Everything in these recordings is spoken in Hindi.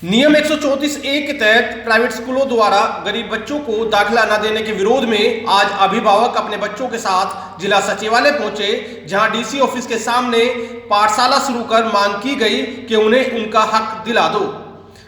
नियम 134A के तहत प्राइवेट स्कूलों द्वारा गरीब बच्चों को दाखिला न देने के विरोध में आज अभिभावक अपने बच्चों के साथ जिला सचिवालय पहुंचे, जहां डीसी ऑफिस के सामने पाठशाला शुरू कर मांग की गई कि उन्हें उनका हक दिला दो।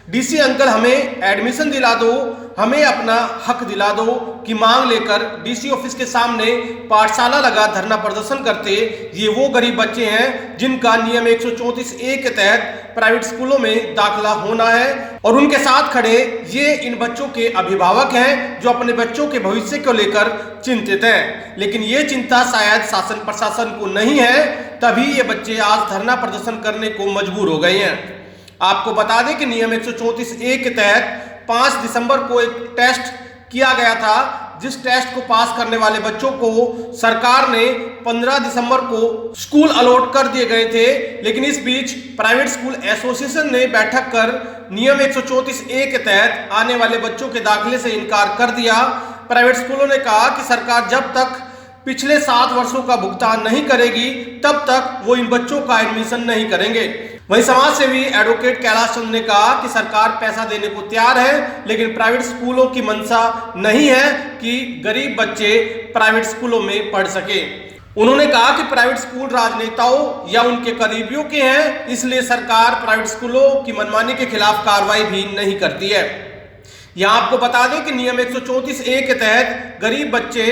डीसी अंकल, हमें एडमिशन दिला दो, हमें अपना हक दिला दो की मांग लेकर डीसी ऑफिस के सामने पाठशाला लगा धरना प्रदर्शन करते ये वो गरीब बच्चे हैं जिनका नियम 134A के तहत प्राइवेट स्कूलों में दाखिला होना है, और उनके साथ खड़े ये इन बच्चों के अभिभावक हैं जो अपने बच्चों के भविष्य को लेकर चिंतित हैं। लेकिन ये चिंता शायद शासन प्रशासन को नहीं है, तभी ये बच्चे आज धरना प्रदर्शन करने को मजबूर हो गए हैं। आपको बता दें कि नियम 134A के तहत 5 दिसंबर को एक टेस्ट किया गया था, जिस टेस्ट को पास करने वाले बच्चों को सरकार ने 15 दिसंबर को स्कूल अलॉट कर दिए गए थे। लेकिन इस बीच प्राइवेट स्कूल एसोसिएशन ने बैठक कर नियम 134A के तहत आने वाले बच्चों के दाखिले से इनकार कर दिया। प्राइवेट स्कूलों ने कहा कि सरकार जब तक पिछले 7 वर्षों का भुगतान नहीं करेगी तब तक वो इन बच्चों का एडमिशन नहीं करेंगे। वहीं समाज सेवी एडवोकेट कैलाश चंद ने कहा कि सरकार पैसा देने को तैयार है, लेकिन प्राइवेट स्कूलों की मंशा नहीं है कि गरीब बच्चे प्राइवेट स्कूलों में पढ़ सके। उन्होंने कहा कि प्राइवेट स्कूल राजनेताओं या उनके करीबियों के हैं, इसलिए सरकार प्राइवेट स्कूलों की मनमानी के खिलाफ कार्रवाई भी नहीं करती है। यहाँ आपको बता दें कि नियम 134A के तहत गरीब बच्चे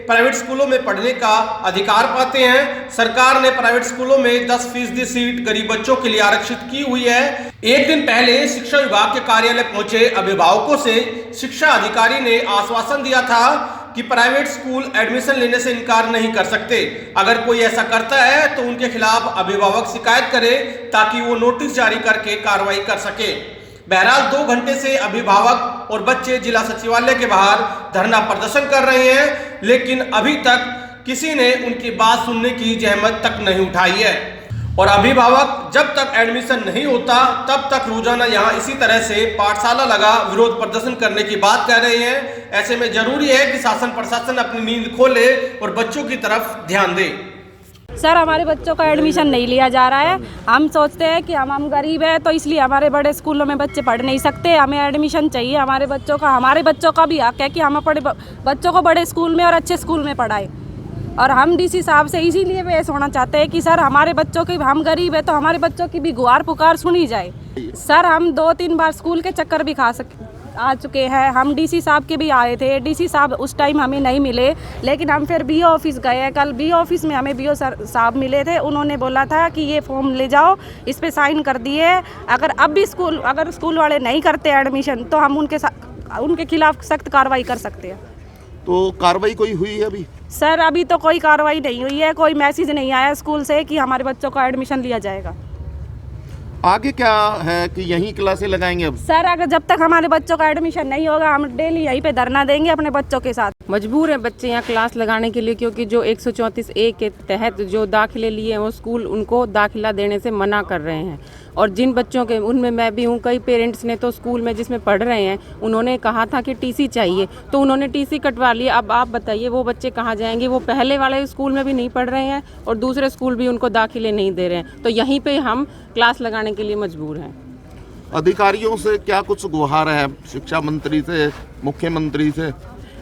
प्राइवेट स्कूलों में पढ़ने का अधिकार पाते हैं। सरकार ने प्राइवेट स्कूलों में 10% सीट गरीब बच्चों के लिए आरक्षित की हुई है। एक दिन पहले शिक्षा विभाग के कार्यालय पहुंचे अभिभावकों से शिक्षा अधिकारी ने आश्वासन दिया था कि प्राइवेट स्कूल एडमिशन लेने से इनकार नहीं कर सकते। अगर कोई ऐसा करता है तो उनके खिलाफ अभिभावक शिकायत करे ताकि वो नोटिस जारी करके कार्रवाई कर सके। बहरहाल 2 घंटे से अभिभावक और बच्चे जिला सचिवालय के बाहर धरना प्रदर्शन कर रहे हैं, लेकिन अभी तक किसी ने उनकी बात सुनने की जहमत तक नहीं उठाई है। और अभिभावक जब तक एडमिशन नहीं होता तब तक रोजाना यहाँ इसी तरह से पाठशाला लगा विरोध प्रदर्शन करने की बात कर रहे हैं। ऐसे में जरूरी है कि शासन प्रशासन अपनी नींद खोले और बच्चों की तरफ ध्यान दे। सर, हमारे बच्चों का एडमिशन नहीं लिया जा रहा है। हम सोचते हैं कि हम गरीब हैं तो इसलिए हमारे बड़े स्कूलों में बच्चे पढ़ नहीं सकते, हमें एडमिशन चाहिए हमारे बच्चों का भी हक है कि हम अपने बच्चों को बड़े स्कूल में और अच्छे स्कूल में पढ़ाएं। और हम डीसी साहब से इसीलिए पेश होना चाहते हैं कि सर, हमारे बच्चों की, हम गरीब है तो हमारे बच्चों की भी गुहार पुकार सुनी जाए। सर, हम 2-3 बार स्कूल के चक्कर भी आ चुके हैं। हम डीसी साहब के भी आए थे, डीसी साहब उस टाइम हमें नहीं मिले, लेकिन हम फिर बीओ ऑफिस गए। कल बीओ ऑफिस में हमें बीओ साहब मिले थे। उन्होंने बोला था कि ये फॉर्म ले जाओ, इस पे साइन कर दिए। अगर स्कूल वाले नहीं करते एडमिशन तो हम उनके खिलाफ सख्त कार्रवाई कर सकते हैं। तो कार्रवाई कोई हुई है अभी? सर, अभी तो कोई कार्रवाई नहीं हुई है, कोई मैसेज नहीं आया स्कूल से कि हमारे बच्चों का एडमिशन लिया जाएगा। आगे क्या है कि यहीं क्लासें लगाएंगे अब? सर, अगर जब तक हमारे बच्चों का एडमिशन नहीं होगा हम डेली यहीं पे धरना देंगे अपने बच्चों के साथ। मजबूर है बच्चे यहाँ क्लास लगाने के लिए, क्योंकि जो 134A के तहत जो दाखिले लिए हैं वो स्कूल उनको दाखिला देने से मना कर रहे हैं। और जिन बच्चों के, उनमें मैं भी हूँ, कई पेरेंट्स ने तो स्कूल में जिसमें पढ़ रहे हैं उन्होंने कहा था कि टीसी चाहिए, तो उन्होंने टीसी कटवा लिया। अब आप बताइए वो बच्चे कहाँ जाएंगे? वो पहले वाले स्कूल में भी नहीं पढ़ रहे हैं और दूसरे स्कूल भी उनको दाखिले नहीं दे रहे हैं, तो यहीं पर हम क्लास लगाने के लिए मजबूर हैं। अधिकारियों से क्या कुछ गुहार है? शिक्षा मंत्री से, मुख्यमंत्री से?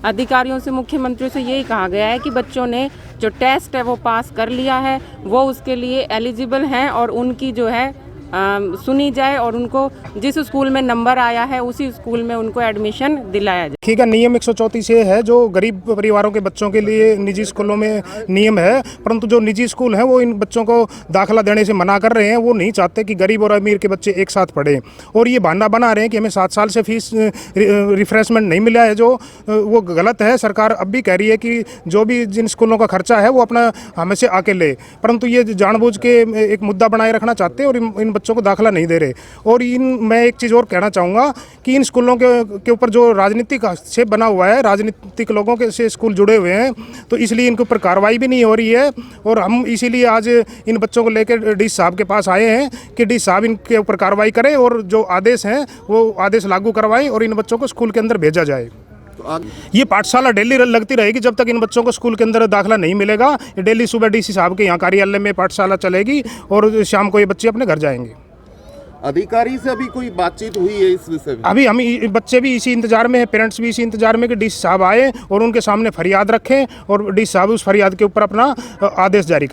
अधिकारियों से, मुख्यमंत्री से यही कहा गया है कि बच्चों ने जो टेस्ट है वो पास कर लिया है, वो उसके लिए एलिजिबल हैं और उनकी जो है सुनी जाए और उनको जिस स्कूल में नंबर आया है उसी स्कूल में उनको एडमिशन दिलाया जाए। ठीक है, नियम 134 है जो गरीब परिवारों के बच्चों के लिए निजी स्कूलों में नियम है, परंतु जो निजी स्कूल हैं वो इन बच्चों को दाखिला देने से मना कर रहे हैं। वो नहीं चाहते कि गरीब और अमीर के बच्चे एक साथ पढ़ें, और ये बहाना बना रहे हैं कि हमें 7 साल से फीस रिफ्रेशमेंट नहीं मिला है, जो वो गलत है। सरकार अब भी कह रही है कि जो भी जिन स्कूलों का खर्चा है वो अपना हमें से आके ले, परंतु ये जानबूझ के एक मुद्दा बनाए रखना चाहते हैं और इन बच्चों को दाखिला नहीं दे रहे। और मैं एक चीज़ और कहना चाहूँगा कि इन स्कूलों के ऊपर जो राजनीतिक हस्तक्षेप बना हुआ है, राजनीतिक लोगों के से स्कूल जुड़े हुए हैं, तो इसलिए इनके ऊपर कार्रवाई भी नहीं हो रही है। और हम इसीलिए आज इन बच्चों को लेकर डी साहब के पास आए हैं कि डी साहब इनके ऊपर कार्रवाई करें और जो आदेश हैं वो आदेश लागू करवाएं और इन बच्चों को स्कूल के अंदर भेजा जाए। ये पाठशाला डेली लगती रहेगी जब तक इन बच्चों को स्कूल के अंदर दाखिला नहीं मिलेगा। डेली सुबह डीसी साहब के यहाँ कार्यालय में पाठशाला चलेगी और शाम को ये बच्चे अपने घर जाएंगे। अधिकारी से अभी कोई बातचीत हुई है इस विषय में? अभी हम बच्चे भी इसी इंतजार में है, पेरेंट्स भी इसी इंतजार में कि डीसी साहब आए और उनके सामने फरियाद रखें और डीसी साहब उस फरियाद के ऊपर अपना आदेश जारी करें।